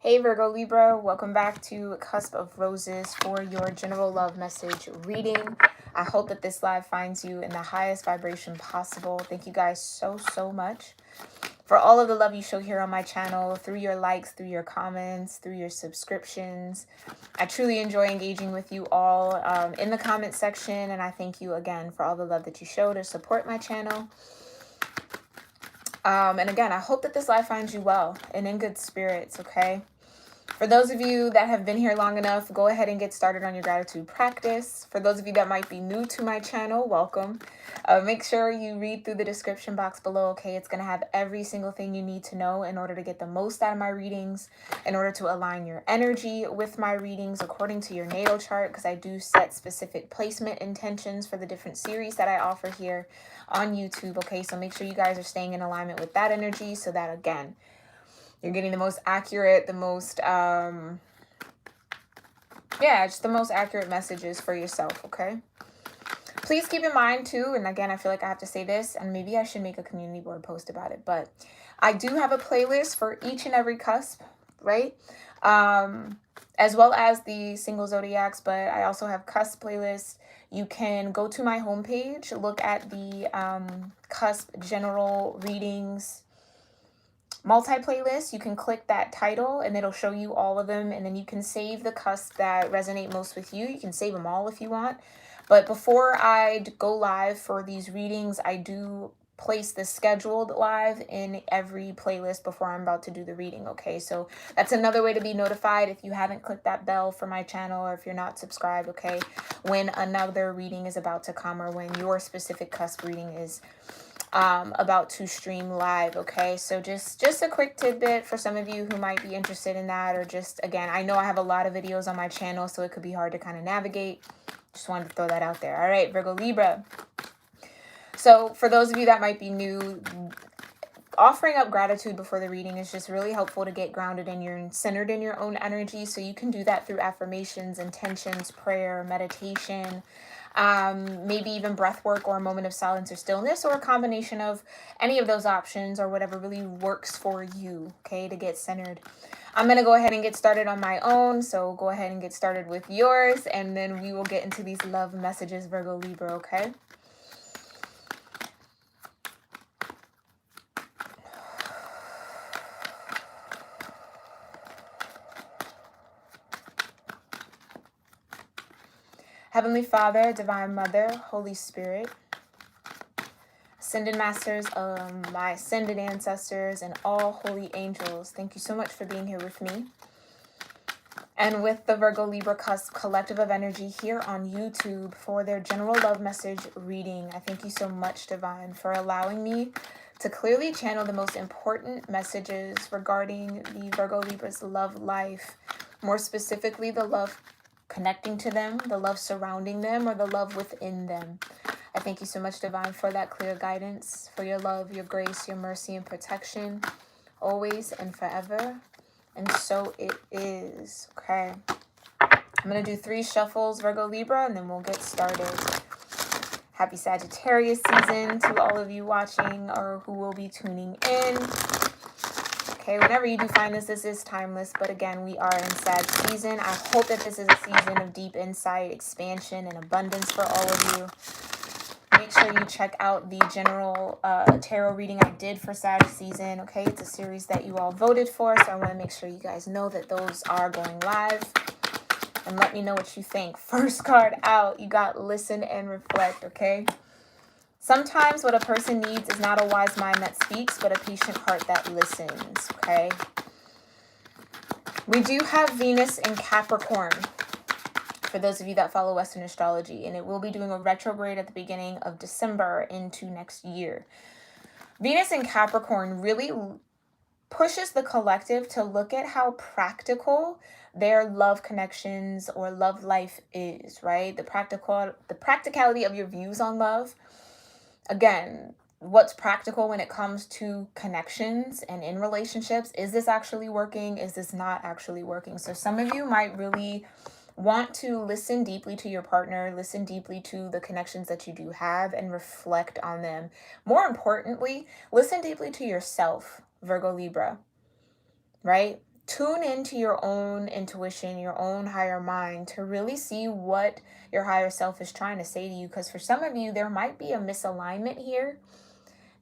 Hey Virgo Libra, welcome back to Cusp of Roses for your general love message reading. I hope that this live finds you in the highest vibration possible. Thank you guys so much for all of the love you show here on my channel, through your likes, through your comments, through your subscriptions. I truly enjoy engaging with you all in the comment section, and I thank you again for all the love that you show to support my channel. And again, I hope that this live finds you well and in good spirits, okay? For those of you that have been here long enough, go ahead and get started on your gratitude practice. For those of you that might be new to my channel, welcome. Make sure you read through the description box below, okay? It's going to have every single thing you need to know in order to get the most out of my readings, in order to align your energy with my readings according to your natal chart, because I do set specific placement intentions for the different series that I offer here on YouTube, okay? So make sure you guys are staying in alignment with that energy so that, again, you're getting the most accurate, the most, just the most accurate messages for yourself, okay? Please keep in mind, too, and again, I feel like I have to say this, and maybe I should make a community board post about it, but I do have a playlist for each and every cusp, right? As well as the single zodiacs, but I also have cusp playlists. You can go to my homepage, look at the cusp general readings multi-playlist. You can click that title and it'll show you all of them, and then you can save the cusp that resonate most with you. You can save them all if you want, but before I go live for these readings, I do place the scheduled live in every playlist before I'm about to do the reading, okay? So that's another way to be notified if you haven't clicked that bell for my channel, or if you're not subscribed, okay, when another reading is about to come, or when your specific cusp reading is about to stream live, okay? So just a quick tidbit for some of you who might be interested in that, or just, again, I know I have a lot of videos on my channel, so it could be hard to kind of navigate. Just wanted to throw that out there. All right, Virgo Libra. So for those of you that might be new, offering up gratitude before the reading is just really helpful to get grounded in your, centered in your own energy. So you can do that through affirmations, intentions, prayer, meditation, maybe even breath work, or a moment of silence or stillness, or a combination of any of those options, or whatever really works for you, okay, to get centered. I'm going to go ahead and get started on my own, so go ahead and get started with yours, and then we will get into these love messages, Virgo Libra, okay? Heavenly Father, Divine Mother, Holy Spirit, Ascended Masters, my Ascended Ancestors, and all holy angels, thank you so much for being here with me. And with the Virgo Libra Cusp collective of energy here on YouTube for their general love message reading. I thank you so much, Divine, for allowing me to clearly channel the most important messages regarding the Virgo Libra's love life, more specifically the love connecting to them, the love surrounding them, or the love within them. I thank you so much, Divine, for that clear guidance, for your love, your grace, your mercy, and protection, always and forever. And so it is, okay? I'm going to do 3 shuffles, Virgo Libra, and then we'll get started. Happy Sagittarius season to all of you watching or who will be tuning in. Okay, whenever you do find this, this is timeless, but again, we are in Sag season. I hope that this is a season of deep insight, expansion, and abundance for all of you. Make sure you check out the general tarot reading I did for Sag season, okay? It's a series that you all voted for, so I want to make sure you guys know that those are going live. And let me know what you think. First card out, you got listen and reflect, okay? Sometimes what a person needs is not a wise mind that speaks, but a patient heart that listens, okay? We do have Venus in Capricorn, for those of you that follow Western astrology, and it will be doing a retrograde at the beginning of December into next year. Venus in Capricorn really pushes the collective to look at how practical their love connections or love life is, right? The practicality of your views on love. Again, what's practical when it comes to connections and in relationships? Is this actually working? Is this not actually working? So some of you might really want to listen deeply to your partner, listen deeply to the connections that you do have, and reflect on them. More importantly, listen deeply to yourself, Virgo Libra, right? tune into your own intuition, your own higher mind, to really see what your higher self is trying to say to you. Because for some of you, there might be a misalignment here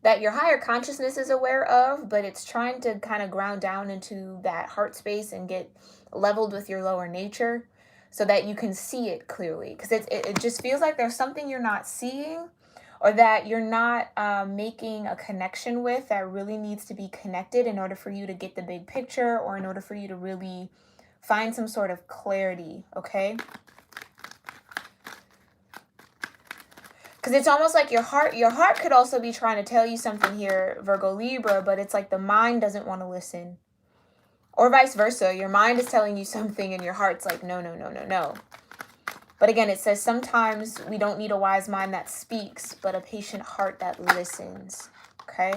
that your higher consciousness is aware of, but it's trying to kind of ground down into that heart space and get leveled with your lower nature so that you can see it clearly. Because it just feels like there's something you're not seeing, or that you're not making a connection with, that really needs to be connected in order for you to get the big picture, or in order for you to really find some sort of clarity, okay? Because it's almost like your heart could also be trying to tell you something here, Virgo Libra, but it's like the mind doesn't want to listen. Or vice versa, your mind is telling you something and your heart's like, no, no, no, no, no. But again, it says sometimes we don't need a wise mind that speaks, but a patient heart that listens, okay?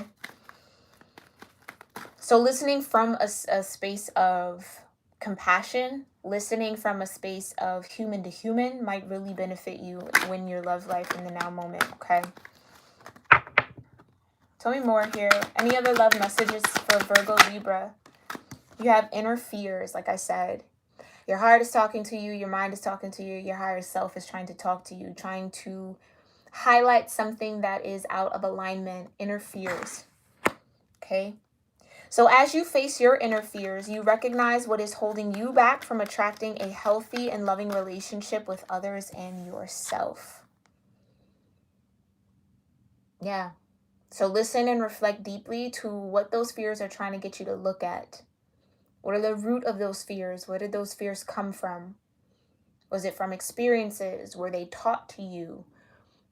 So listening from a space of compassion, listening from a space of human to human might really benefit you in your love life in the now moment, okay? Tell me more here. Any other love messages for Virgo Libra? You have inner fears, like I said. Your heart is talking to you. Your mind is talking to you. Your higher self is trying to talk to you, trying to highlight something that is out of alignment. Inner fears. Okay? So as you face your inner fears, you recognize what is holding you back from attracting a healthy and loving relationship with others and yourself. Yeah. So listen and reflect deeply to what those fears are trying to get you to look at. What are the root of those fears? Where did those fears come from? Was it from experiences? Were they taught to you,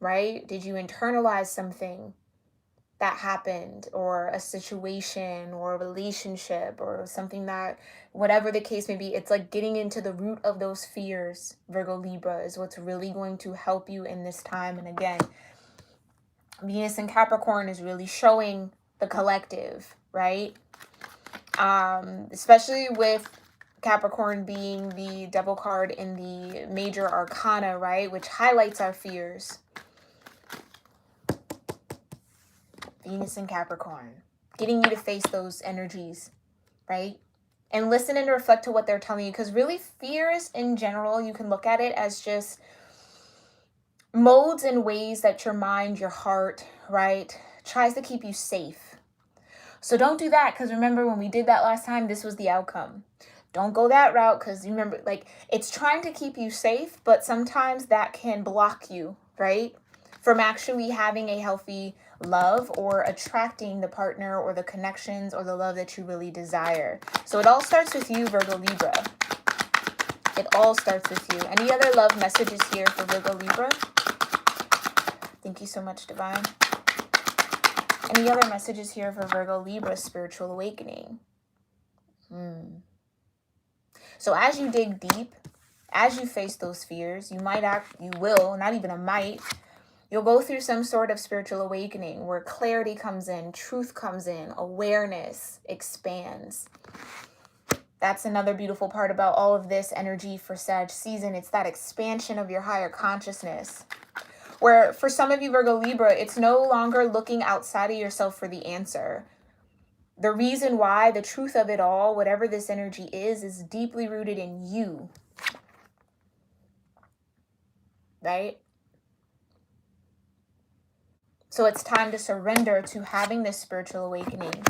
right? Did you internalize something that happened, or a situation, or a relationship, or something that, whatever the case may be, it's like getting into the root of those fears, Virgo Libra, is what's really going to help you in this time. And again, Venus and Capricorn is really showing the collective, right? Especially with Capricorn being the devil card in the major arcana, right? Which highlights our fears. Venus and Capricorn. Getting you to face those energies, right? And listen and reflect to what they're telling you. Because really, fears in general, you can look at it as just modes and ways that your mind, your heart, right, tries to keep you safe. So don't do that, because remember when we did that last time, this was the outcome. Don't go that route, because you remember, like, it's trying to keep you safe, but sometimes that can block you, right, from actually having a healthy love or attracting the partner or the connections or the love that you really desire. So it all starts with you, Virgo Libra. It all starts with you. Any other love messages here for Virgo Libra? Thank you so much, Divine. Any other messages here for Virgo Libra spiritual awakening? So as you dig deep, as you face those fears, you'll, not even a might, you'll go through some sort of spiritual awakening where clarity comes in, truth comes in, awareness expands. That's another beautiful part about all of this energy for Sag season. It's that expansion of your higher consciousness. Where for some of you, Virgo Libra, it's no longer looking outside of yourself for the answer. The reason why, the truth of it all, whatever this energy is deeply rooted in you. Right? So it's time to surrender to having this spiritual awakening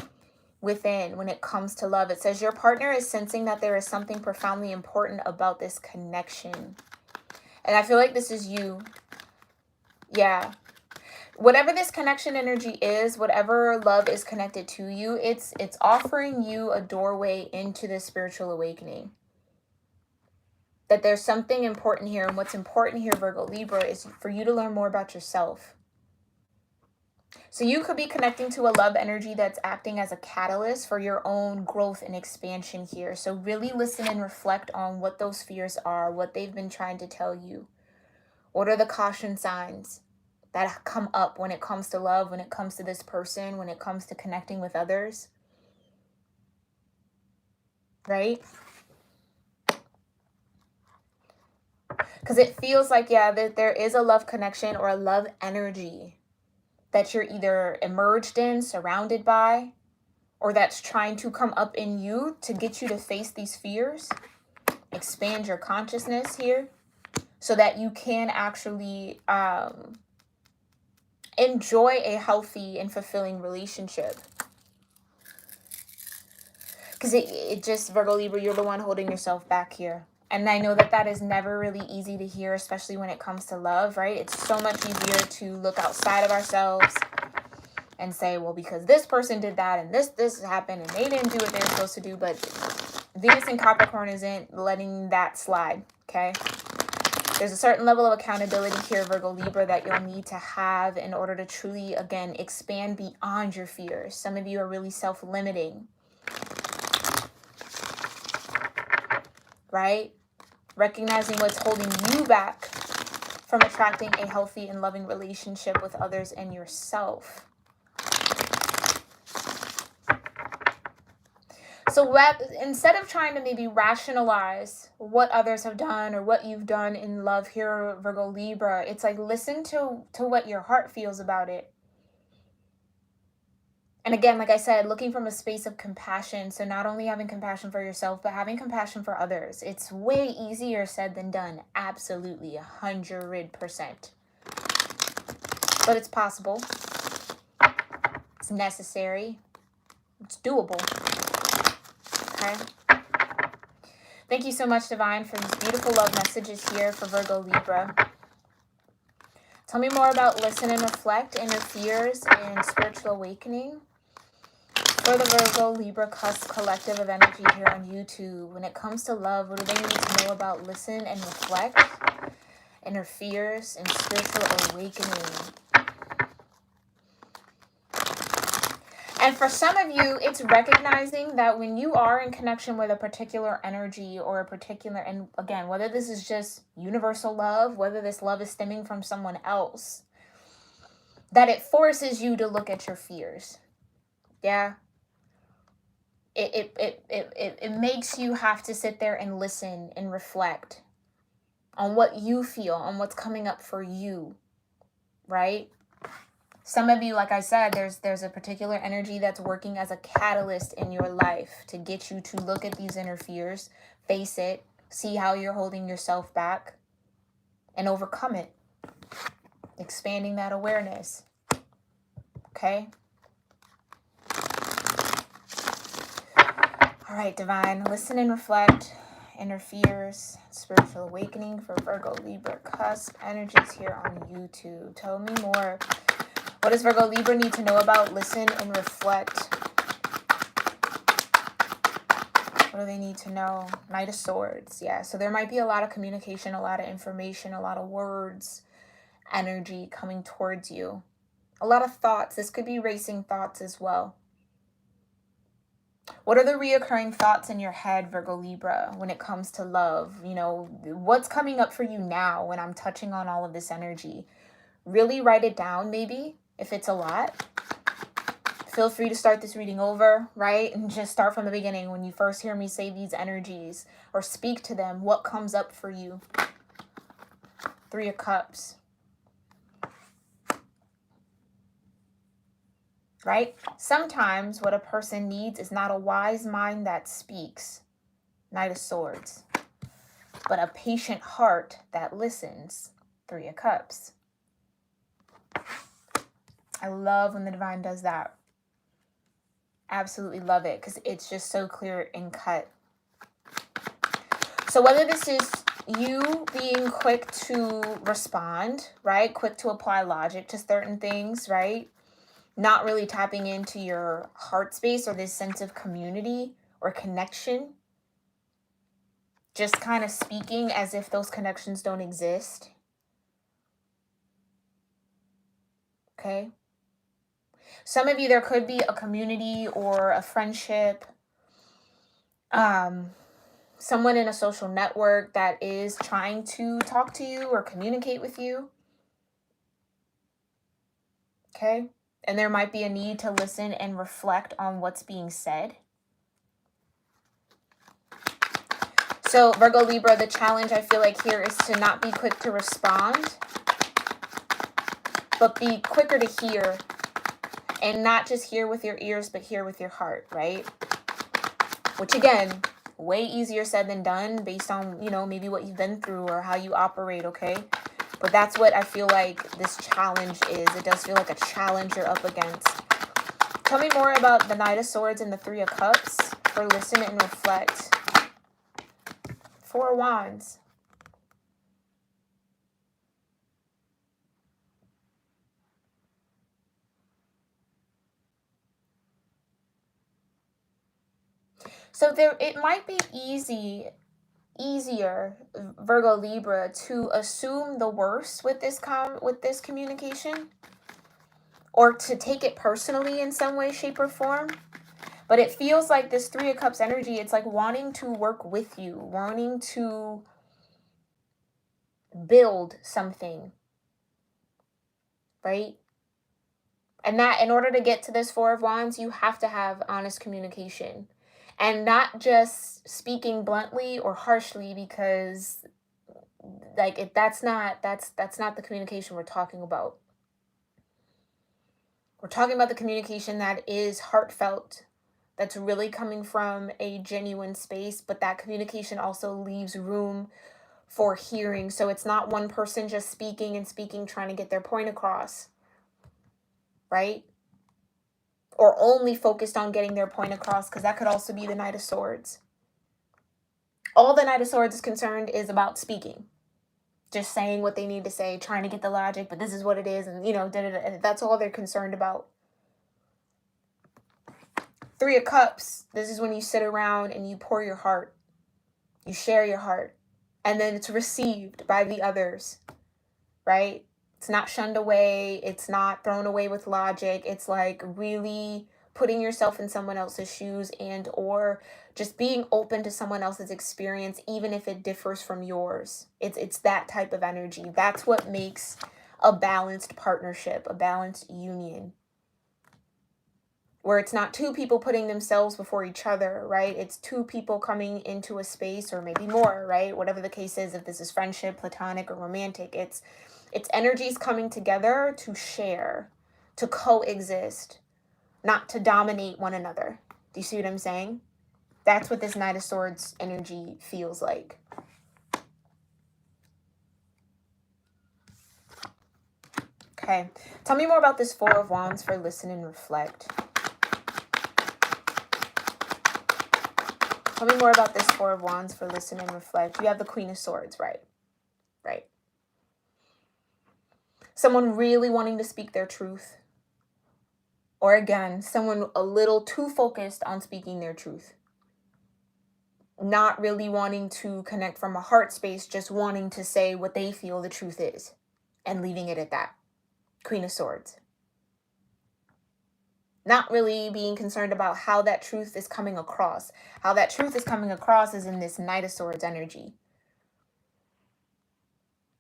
within when it comes to love. It says your partner is sensing that there is something profoundly important about this connection. And I feel like this is you. Yeah. Whatever this connection energy is, whatever love is connected to you, it's offering you a doorway into this spiritual awakening. That there's something important here. And what's important here, Virgo Libra, is for you to learn more about yourself. So you could be connecting to a love energy that's acting as a catalyst for your own growth and expansion here. So really listen and reflect on what those fears are, what they've been trying to tell you. What are the caution signs that come up when it comes to love, when it comes to this person, when it comes to connecting with others? Right? Because it feels like, yeah, that there is a love connection or a love energy that you're either emerged in, surrounded by, or that's trying to come up in you to get you to face these fears. Expand your consciousness here so that you can actually enjoy a healthy and fulfilling relationship. Because it just, Virgo Libra, you're the one holding yourself back here. And I know that that is never really easy to hear, especially when it comes to love, right? It's so much easier to look outside of ourselves and say, well, because this person did that and this happened and they didn't do what they were supposed to do. But Venus in Capricorn isn't letting that slide, okay? There's a certain level of accountability here, Virgo Libra, that you'll need to have in order to truly, again, expand beyond your fears. Some of you are really self-limiting, right? Recognizing what's holding you back from attracting a healthy and loving relationship with others and yourself. So instead of trying to maybe rationalize what others have done or what you've done in love here, Virgo Libra, it's like listen to what your heart feels about it. And again, like I said, looking from a space of compassion. So not only having compassion for yourself, but having compassion for others. It's way easier said than done. Absolutely, 100%. But it's possible. It's necessary. It's doable. Okay. Thank you so much, Divine, for these beautiful love messages here for Virgo Libra. Tell me more about listen and reflect, inner fears, and spiritual awakening. For the Virgo Libra cusp collective of energy here on YouTube, when it comes to love, what do they need to know about listen and reflect, inner fears, and spiritual awakening? And for some of you, it's recognizing that when you are in connection with a particular energy or a particular, and again, whether this is just universal love, whether this love is stemming from someone else, that it forces you to look at your fears. Yeah. It makes you have to sit there and listen and reflect on what you feel, on what's coming up for you, right? Some of you, like I said, there's a particular energy that's working as a catalyst in your life to get you to look at these inner fears, face it, see how you're holding yourself back, and overcome it. Expanding that awareness. Okay? All right, Divine, listen and reflect, inner fears, spiritual awakening for Virgo Libra cusp energies here on YouTube. Tell me more. What does Virgo Libra need to know about listen and reflect? What do they need to know? Knight of Swords. Yeah, so there might be a lot of communication, a lot of information, a lot of words, energy coming towards you. A lot of thoughts. This could be racing thoughts as well. What are the reoccurring thoughts in your head, Virgo Libra, when it comes to love? You know, what's coming up for you now when I'm touching on all of this energy? Really write it down, maybe, if it's a lot. Feel free to start this reading over, right? And just start from the beginning. When you first hear me say these energies or speak to them, what comes up for you? 3 of Cups. Right? Sometimes what a person needs is not a wise mind that speaks, Knight of Swords, but a patient heart that listens, 3 of Cups. I love when the Divine does that. Absolutely love it because it's just so clear and cut. So whether this is you being quick to respond, right? Quick to apply logic to certain things, right? Not really tapping into your heart space or this sense of community or connection. Just kind of speaking as if those connections don't exist. Okay? Some of you, there could be a community or a friendship. Someone in a social network that is trying to talk to you or communicate with you. Okay? And there might be a need to listen and reflect on what's being said. So Virgo Libra, the challenge I feel like here is to not be quick to respond, but be quicker to hear and not just hear with your ears, but hear with your heart, right? Which again, way easier said than done based on, you know, maybe what you've been through or how you operate, okay? But that's what I feel like this challenge is. It does feel like a challenge you're up against. Tell me more about the Knight of Swords and the Three of Cups for listen and reflect. Four of Wands. So it might be easier, Virgo Libra, to assume the worst with this communication, or to take it personally in some way, shape, or form. But it feels like this Three of Cups energy, it's like wanting to work with you, wanting to build something, right? And that in order to get to this Four of Wands, you have to have honest communication. And not just speaking bluntly or harshly, because like that's not the communication we're talking about. We're talking about the communication that is heartfelt, that's really coming from a genuine space, but that communication also leaves room for hearing. So it's not one person just speaking and speaking, trying to get their point across, right? Or only focused on getting their point across, because that could also be the Knight of Swords. All the Knight of Swords is concerned is about speaking. Just saying what they need to say, trying to get the logic, but this is what it is, and, you know, that's all they're concerned about. Three of Cups, this is when you sit around and you pour your heart. You share your heart. And then it's received by the others, right? It's not shunned away. It's not thrown away with logic. It's like really putting yourself in someone else's shoes, and or just being open to someone else's experience, even if it differs from yours. It's that type of energy. That's what makes a balanced partnership, a balanced union, where it's not two people putting themselves before each other, right? It's two people coming into a space, or maybe more, right? Whatever the case is, if this is friendship, platonic, or romantic, it's energies coming together to share, to coexist, not to dominate one another. Do you see what I'm saying? That's what this Knight of Swords energy feels like. Okay. Tell me more about this Four of Wands for listen and reflect. Tell me more about this Four of Wands for listen and reflect. You have the Queen of Swords, right? Right. Someone really wanting to speak their truth. Or again, someone a little too focused on speaking their truth. Not really wanting to connect from a heart space, just wanting to say what they feel the truth is. And leaving it at that. Queen of Swords. Not really being concerned about how that truth is coming across. How that truth is coming across is in this Knight of Swords energy.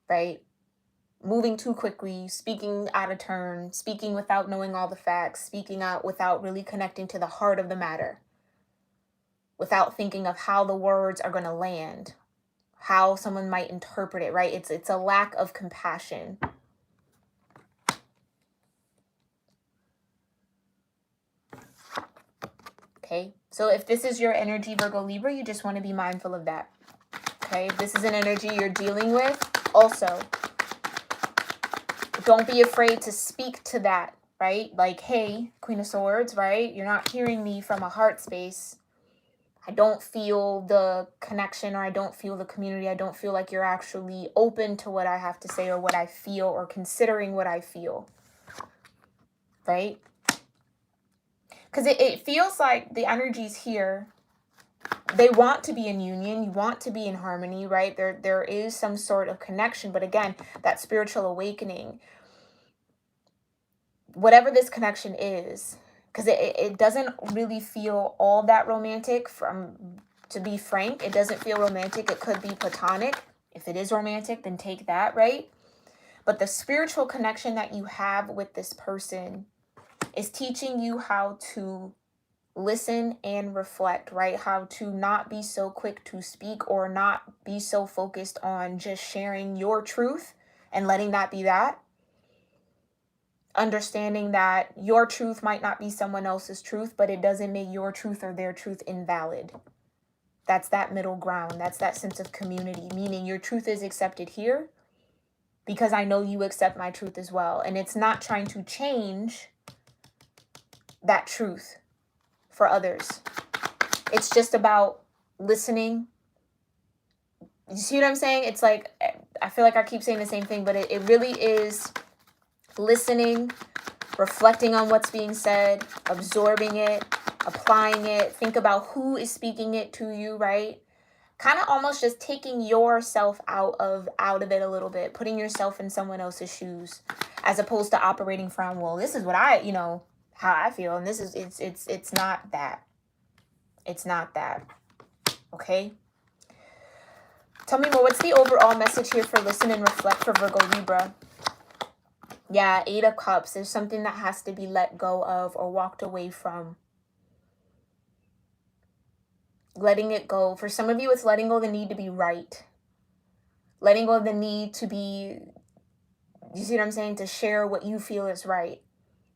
Right? Moving too quickly, speaking out of turn, speaking without knowing all the facts, speaking out without really connecting to the heart of the matter, without thinking of how the words are going to land, how someone might interpret it, right? It's a lack of compassion. Okay, so if this is your energy, Virgo Libra, you just want to be mindful of that. Okay, if this is an energy you're dealing with, also, don't be afraid to speak to that, right? Like, hey, Queen of Swords, right? You're not hearing me from a heart space. I don't feel the connection, or I don't feel the community. I don't feel like you're actually open to what I have to say or what I feel, or considering what I feel, right? Because it feels like the energies here, they want to be in union. You want to be in harmony, right? There is some sort of connection. But again, that spiritual awakening, whatever this connection is, because it doesn't really feel all that romantic. To be frank, it doesn't feel romantic. It could be platonic. If it is romantic, then take that, right? But the spiritual connection that you have with this person is teaching you how to listen and reflect, right? How to not be so quick to speak, or not be so focused on just sharing your truth and letting that be that. understanding that your truth might not be someone else's truth, but it doesn't make your truth or their truth invalid. That's that middle ground. That's that sense of community, meaning your truth is accepted here because I know you accept my truth as well. And it's not trying to change that truth for others. It's just about listening. You see what I'm saying? It's like, I feel like I keep saying the same thing, but it really is listening, reflecting on what's being said, absorbing it, applying it. Think about who is speaking it to you, right? Kind of almost just taking yourself out of it a little bit, putting yourself in someone else's shoes, as opposed to operating from, well, this is what I, how I feel, and this is it's not that. It's not that. Okay? Tell me more. What's the overall message here for listen and reflect for Virgo Libra? Yeah, 8 of Cups. There's something that has to be let go of or walked away from. Letting it go. For some of you, it's letting go of the need to be right. Letting go of the need to be, you see what I'm saying? To share what you feel is right.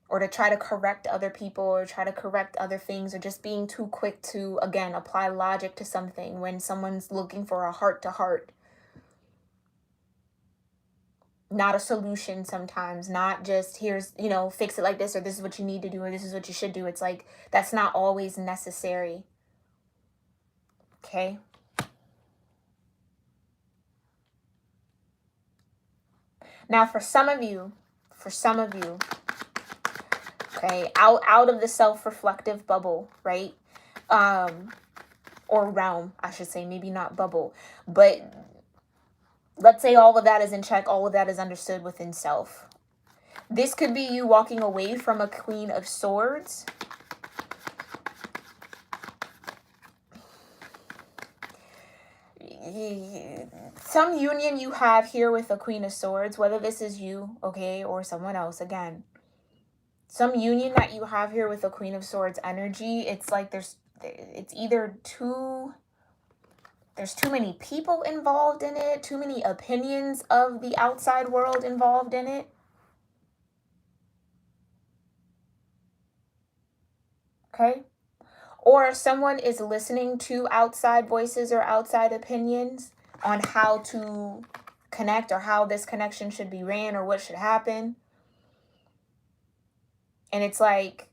Or to try to correct other people or try to correct other things, or just being too quick to, again, apply logic to something when someone's looking for a heart-to-heart. Not a solution sometimes, not just here's, fix it like this, or this is what you need to do, or this is what you should do. It's like, that's not always necessary. Okay? Now, for some of you, okay, out of the self-reflective bubble, right? Or realm, I should say, maybe not bubble, but let's say all of that is in check, all of that is understood within self. This could be you walking away from a Queen of Swords. Some union you have here with a Queen of Swords, whether this is you, okay, or someone else, again. Some union that you have here with a Queen of Swords energy, it's like there's too many people involved in it, too many opinions of the outside world involved in it. Okay? Or someone is listening to outside voices or outside opinions on how to connect or how this connection should be ran or what should happen. And it's like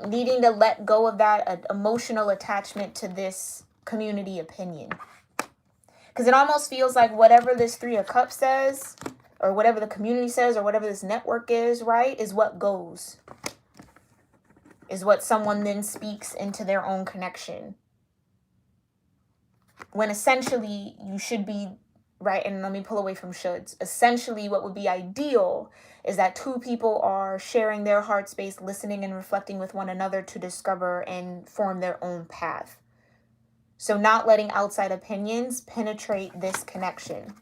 needing to let go of that emotional attachment to this community opinion. Because it almost feels like whatever this 3 of Cups says, or whatever the community says, or whatever this network is, right, is what goes. Is what someone then speaks into their own connection. When essentially you should be, right, and let me pull away from shoulds. Essentially what would be ideal is that 2 people are sharing their heart space, listening and reflecting with one another to discover and form their own path. So not letting outside opinions penetrate this connection.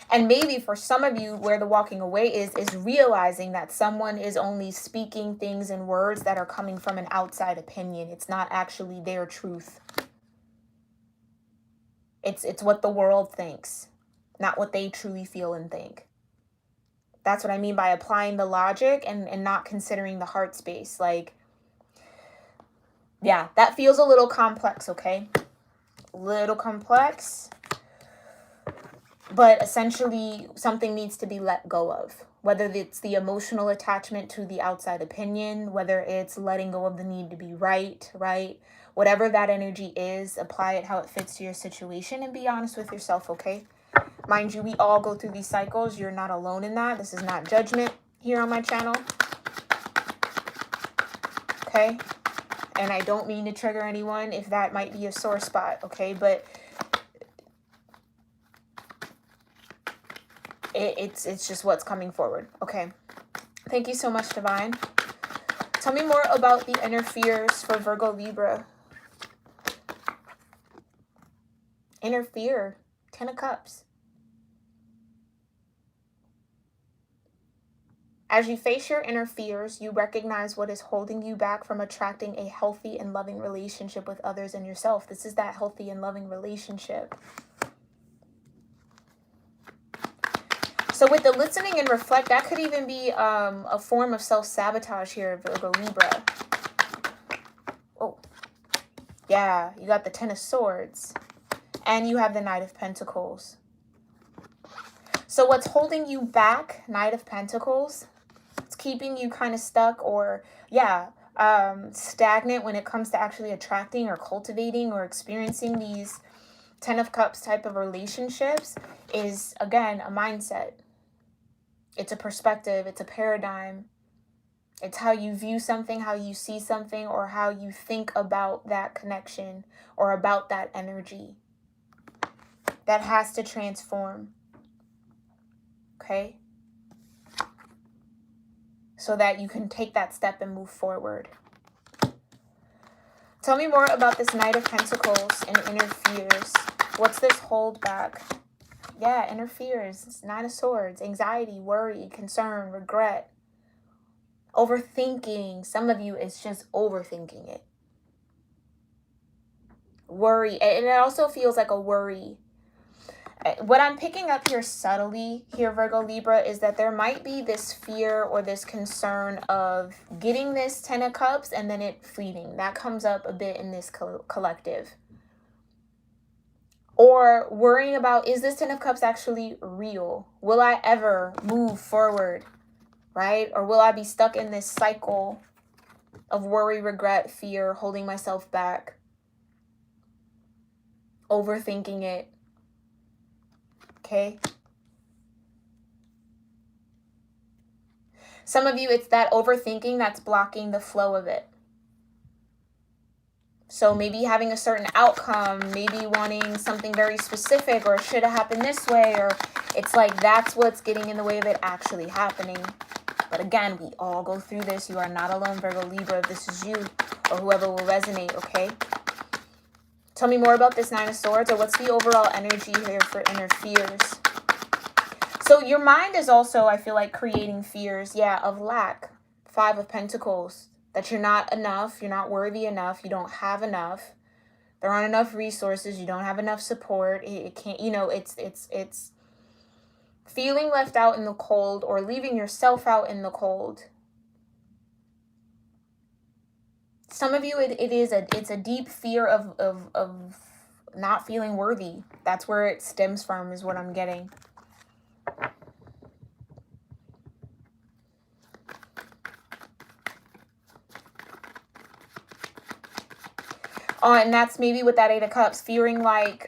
And maybe for some of you, where the walking away is realizing that someone is only speaking things in words that are coming from an outside opinion. It's not actually their truth. It's what the world thinks, not what they truly feel and think. That's what I mean by applying the logic and not considering the heart space. Like, yeah, that feels a little complex, okay? Little complex. But essentially, something needs to be let go of. Whether it's the emotional attachment to the outside opinion, whether it's letting go of the need to be right? Whatever that energy is, apply it how it fits to your situation and be honest with yourself, okay? Mind you, we all go through these cycles. You're not alone in that. This is not judgment here on my channel. Okay? And I don't mean to trigger anyone if that might be a sore spot, okay? But it's just what's coming forward. Okay. Thank you so much, Divine. Tell me more about the inner fears for Virgo Libra. Inner fear. 10 of Cups. As you face your inner fears, you recognize what is holding you back from attracting a healthy and loving relationship with others and yourself. This is that healthy and loving relationship. So with the listening and reflect, that could even be a form of self-sabotage here, Virgo Libra. Oh, yeah, you got the Ten of Swords. And you have the Knight of Pentacles. So what's holding you back, Knight of Pentacles, it's keeping you kind of stuck or, yeah, stagnant when it comes to actually attracting or cultivating or experiencing these Ten of Cups type of relationships is, again, a mindset. It's a perspective. It's a paradigm. It's how you view something, how you see something, or how you think about that connection or about that energy. That has to transform. Okay? So that you can take that step and move forward. Tell me more about this Knight of Pentacles and inner fears. What's this hold back? Yeah, inner fears. It's Nine of Swords. Anxiety, worry, concern, regret. Overthinking. Some of you, it's just overthinking it. Worry. And it also feels like a worry. What I'm picking up here subtly here, Virgo Libra, is that there might be this fear or this concern of getting this Ten of Cups and then it fleeting. That comes up a bit in this collective. Or worrying about, is this Ten of Cups actually real? Will I ever move forward, right? Or will I be stuck in this cycle of worry, regret, fear, holding myself back, overthinking it? Okay. Some of you, it's that overthinking that's blocking the flow of it. So maybe having a certain outcome, maybe wanting something very specific, or should have happened this way, or it's like that's what's getting in the way of it actually happening. But again, we all go through this. You are not alone, Virgo Libra, if this is you or whoever will resonate, okay? Tell me more about this Nine of Swords, or what's the overall energy here for inner fears? So your mind is also, I feel like, creating fears, yeah, of lack. Five of Pentacles, that you're not enough, you're not worthy enough, you don't have enough. There aren't enough resources, you don't have enough support. It can't, you know, it's feeling left out in the cold or leaving yourself out in the cold. Some of you, it's a deep fear of not feeling worthy. That's where it stems from, is what I'm getting. Oh, and that's maybe with that Eight of Cups, fearing like,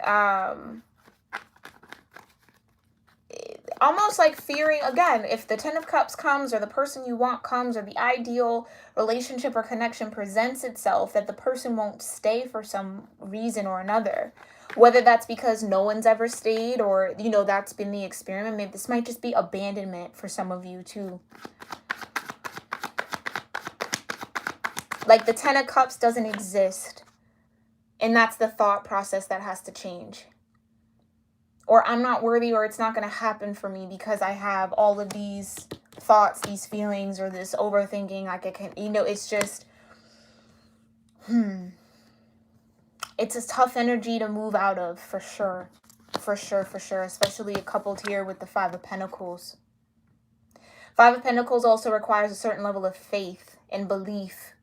almost like fearing, again, if the Ten of Cups comes, or the person you want comes, or the ideal relationship or connection presents itself, that the person won't stay for some reason or another. Whether that's because no one's ever stayed, or, you know, that's been the experiment. Maybe this might just be abandonment for some of you too. Like the Ten of Cups doesn't exist. And that's the thought process that has to change. Or I'm not worthy, or it's not going to happen for me because I have all of these thoughts, these feelings, or this overthinking. Like I can, you know, it's just, it's a tough energy to move out of, for sure. For sure, for sure. Especially coupled here with the Five of Pentacles. Five of Pentacles also requires a certain level of faith and belief.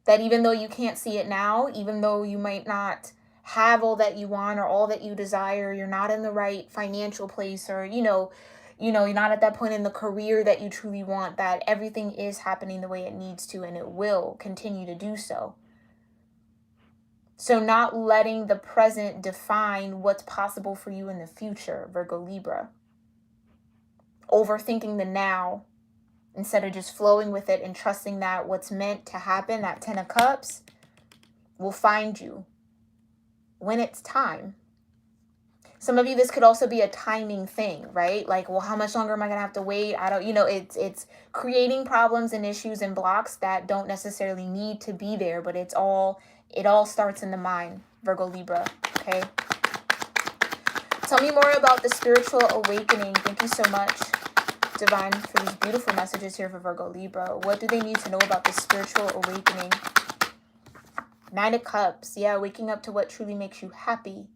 That even though you can't see it now, even though you might not have all that you want or all that you desire, you're not in the right financial place, or, you know, you're not at that point in the career that you truly want, that everything is happening the way it needs to, and it will continue to do so. So not letting the present define what's possible for you in the future, Virgo Libra. Overthinking the now, instead of just flowing with it and trusting that what's meant to happen, that Ten of Cups, will find you when it's time. Some of you, this could also be a timing thing, right? Like, well, how much longer am I going to have to wait? I don't, you know, it's creating problems and issues and blocks that don't necessarily need to be there, but it all starts in the mind, Virgo Libra, okay? Tell me more about the spiritual awakening. Thank you so much, Divine, for these beautiful messages here for Virgo Libra. What do they need to know about this spiritual awakening? Nine of Cups. Yeah, waking up to what truly makes you happy.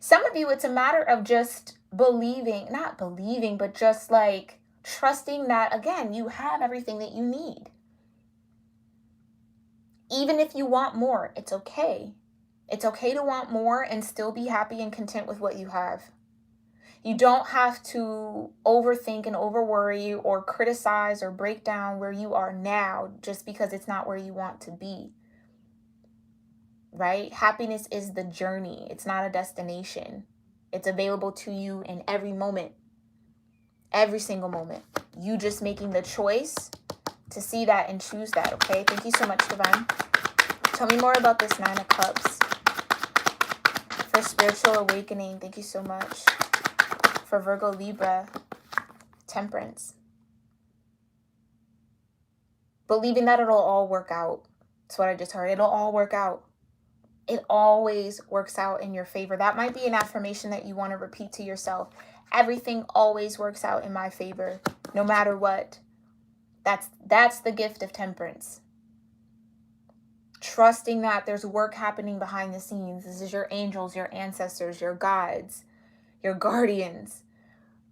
Some of you, it's a matter of just believing, not believing, but just like trusting that, again, you have everything that you need. Even if you want more, it's okay. It's okay to want more and still be happy and content with what you have. You don't have to overthink and overworry or criticize or break down where you are now just because it's not where you want to be. Right? Happiness is the journey. It's not a destination. It's available to you in every moment. Every single moment. You just making the choice to see that and choose that, okay? Thank you so much, Divine. Tell me more about this 9 of Cups. For spiritual awakening, thank you so much. For Virgo-Libra, Temperance. Believing that it'll all work out. That's what I just heard. It'll all work out. It always works out in your favor. That might be an affirmation that you want to repeat to yourself. Everything always works out in my favor, no matter what. That's the gift of Temperance. Trusting that there's work happening behind the scenes. This is your angels, your ancestors, your guides, your guardians,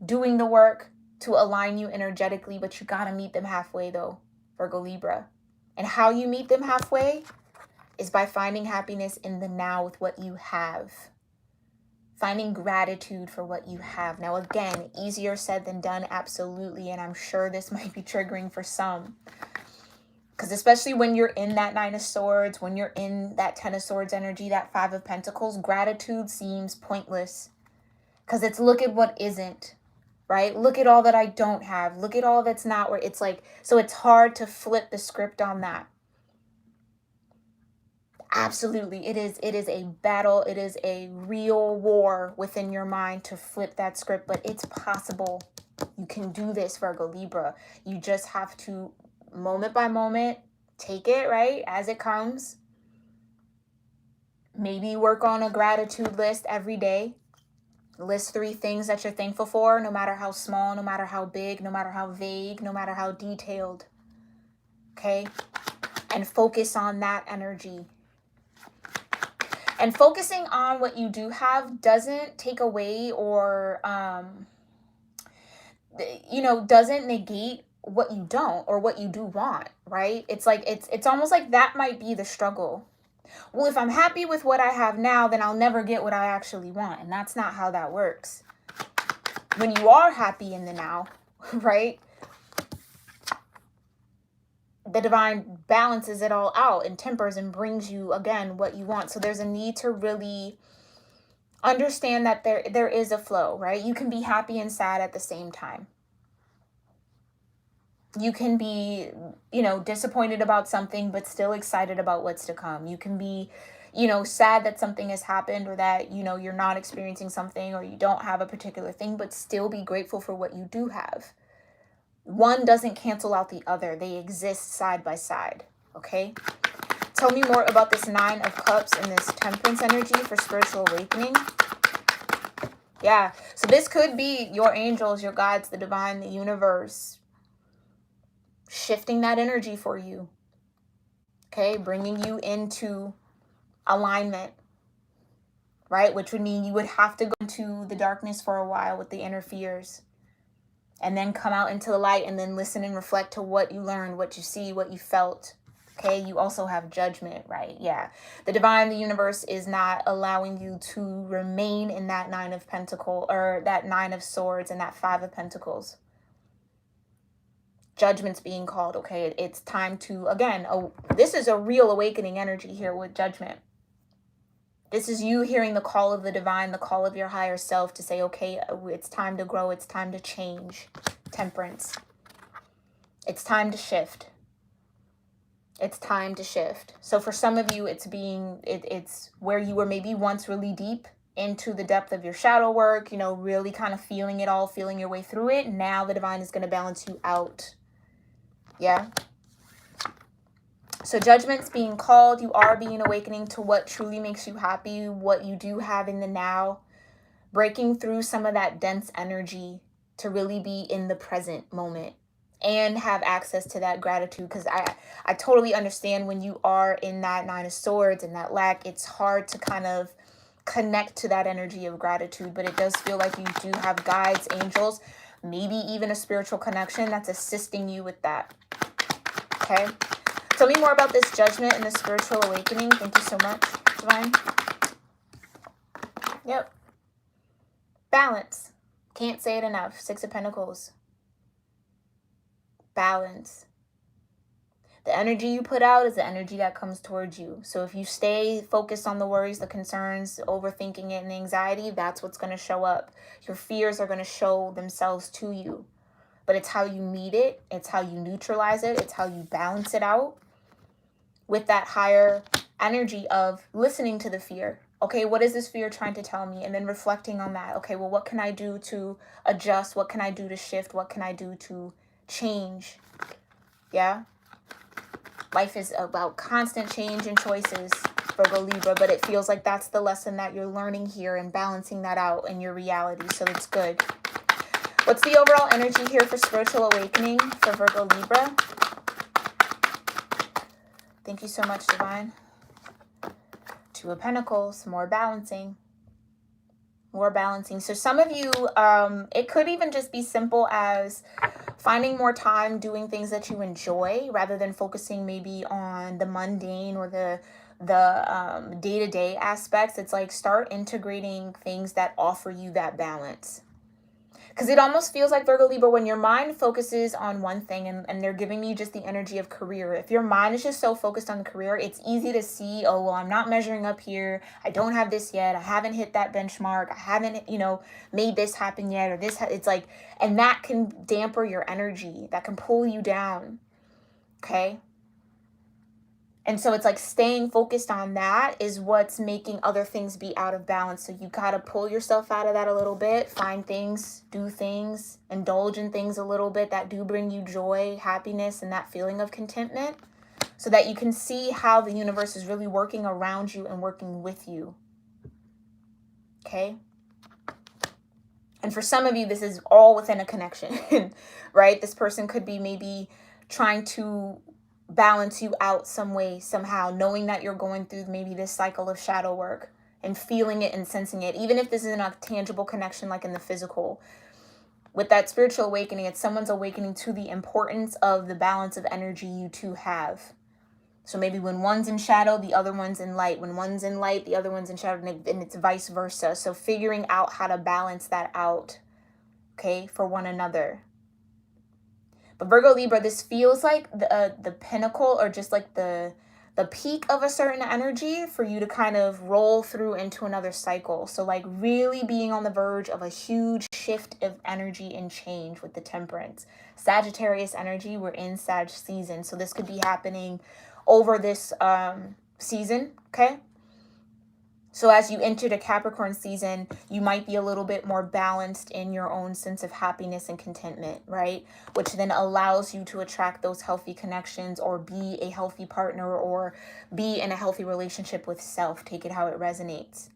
doing the work to align you energetically, but you got to meet them halfway though, Virgo Libra. And how you meet them halfway is by finding happiness in the now with what you have. Finding gratitude for what you have. Now, again, easier said than done, absolutely. And I'm sure this might be triggering for some. Because especially when you're in that 9 of Swords, when you're in that 10 of Swords energy, that 5 of Pentacles, gratitude seems pointless. Because it's look at what isn't, right? Look at all that I don't have. Look at all that's not where it's like, so it's hard to flip the script on that. Absolutely. It is a battle. It is a real war within your mind to flip that script, but it's possible. You can do this, Virgo Libra. You just have to, moment by moment, take it, right, as it comes. Maybe work on a gratitude list every day. List 3 things that you're thankful for, no matter how small, no matter how big, no matter how vague, no matter how detailed. Okay? And focus on that energy. And focusing on what you do have doesn't take away or, doesn't negate what you don't or what you do want, right? It's like, it's almost like that might be the struggle. Well, if I'm happy with what I have now, then I'll never get what I actually want. And that's not how that works. When you are happy in the now, right? The divine balances it all out and tempers and brings you, again, what you want. So there's a need to really understand that there is a flow, right? You can be happy and sad at the same time. You can be, disappointed about something, but still excited about what's to come. You can be, sad that something has happened or that, you're not experiencing something or you don't have a particular thing, but still be grateful for what you do have. One doesn't cancel out the other. They exist side by side. Okay? Tell me more about this 9 of Cups and this Temperance energy for spiritual awakening. Yeah. So this could be your angels, your guides, the divine, the universe, shifting that energy for you. Okay? Bringing you into alignment. Right? Which would mean you would have to go into the darkness for a while with the inner fears. And then come out into the light and then listen and reflect to what you learned, what you see, what you felt. Okay, you also have judgment, right? Yeah. The divine, the universe is not allowing you to remain in that 9 of Pentacles or that 9 of Swords and that 5 of Pentacles. Judgment's being called, okay? It's time to, again, this is a real awakening energy here with Judgment. This is you hearing the call of the divine, the call of your higher self to say, okay, it's time to grow. It's time to change. Temperance. It's time to shift. It's time to shift. So for some of you, it's where you were maybe once really deep into the depth of your shadow work, really kind of feeling it all, feeling your way through it. Now the divine is going to balance you out. Yeah. So Judgment's being called. You are being awakening to what truly makes you happy, what you do have in the now. Breaking through some of that dense energy to really be in the present moment and have access to that gratitude. Because I totally understand when you are in that 9 of Swords and that lack, it's hard to kind of connect to that energy of gratitude. But it does feel like you do have guides, angels, maybe even a spiritual connection that's assisting you with that. Okay. Tell me more about this judgment and the spiritual awakening. Thank you so much, Divine. Yep. Balance. Can't say it enough. 6 of Pentacles. Balance. The energy you put out is the energy that comes towards you. So if you stay focused on the worries, the concerns, overthinking it, and the anxiety, that's what's going to show up. Your fears are going to show themselves to you. But it's how you meet it. It's how you neutralize it. It's how you balance it out with that higher energy of listening to the fear. Okay, what is this fear trying to tell me? And then reflecting on that. Okay, well, what can I do to adjust? What can I do to shift? What can I do to change? Yeah. Life is about constant change and choices, Virgo Libra, but it feels like that's the lesson that you're learning here and balancing that out in your reality. So it's good. What's the overall energy here for spiritual awakening for Virgo Libra? Thank you so much, Divine. 2 of Pentacles, more balancing. More balancing. So some of you, it could even just be simple as finding more time doing things that you enjoy rather than focusing maybe on the mundane or the day-to-day aspects. It's like start integrating things that offer you that balance. Because it almost feels like, Virgo Libra, when your mind focuses on one thing and they're giving you just the energy of career, if your mind is just so focused on the career, it's easy to see, oh, well, I'm not measuring up here. I don't have this yet. I haven't hit that benchmark. I haven't, made this happen yet, or this. It's like, and that can damper your energy. That can pull you down. Okay. And so it's like staying focused on that is what's making other things be out of balance. So you got to pull yourself out of that a little bit, find things, do things, indulge in things a little bit that do bring you joy, happiness, and that feeling of contentment so that you can see how the universe is really working around you and working with you. Okay? And for some of you, this is all within a connection, right? This person could be maybe trying to balance you out some way, somehow, knowing that you're going through maybe this cycle of shadow work and feeling it and sensing it, even if this isn't a tangible connection like in the physical. With that spiritual awakening, it's someone's awakening to the importance of the balance of energy you two have. So maybe when one's in shadow, the other one's in light. When one's in light, the other one's in shadow, and it's vice versa. So figuring out how to balance that out, okay, for one another. But Virgo Libra, this feels like the pinnacle or just like the peak of a certain energy for you to kind of roll through into another cycle. So like really being on the verge of a huge shift of energy and change with the Temperance. Sagittarius energy, we're in Sag season. So this could be happening over this season, okay? So as you enter the Capricorn season, you might be a little bit more balanced in your own sense of happiness and contentment, right? Which then allows you to attract those healthy connections or be a healthy partner or be in a healthy relationship with self. Take it how it resonates.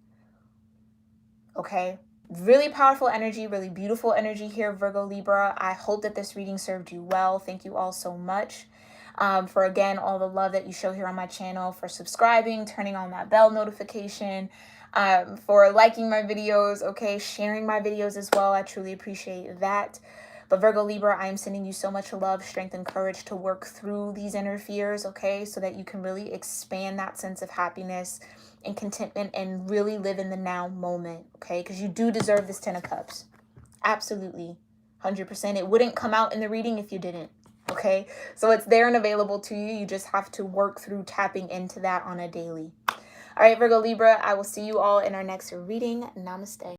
Okay? Really powerful energy, really beautiful energy here, Virgo Libra. I hope that this reading served you well. Thank you all so much. For, again, all the love that you show here on my channel, for subscribing, turning on that bell notification, for liking my videos, okay, sharing my videos as well. I truly appreciate that. But Virgo Libra, I am sending you so much love, strength, and courage to work through these inner fears, okay, so that you can really expand that sense of happiness and contentment and really live in the now moment, okay, because you do deserve this 10 of Cups. Absolutely, 100%. It wouldn't come out in the reading if you didn't. Okay, so it's there and available to you. You just have to work through tapping into that on a daily. All right, Virgo Libra, I will see you all in our next reading. Namaste.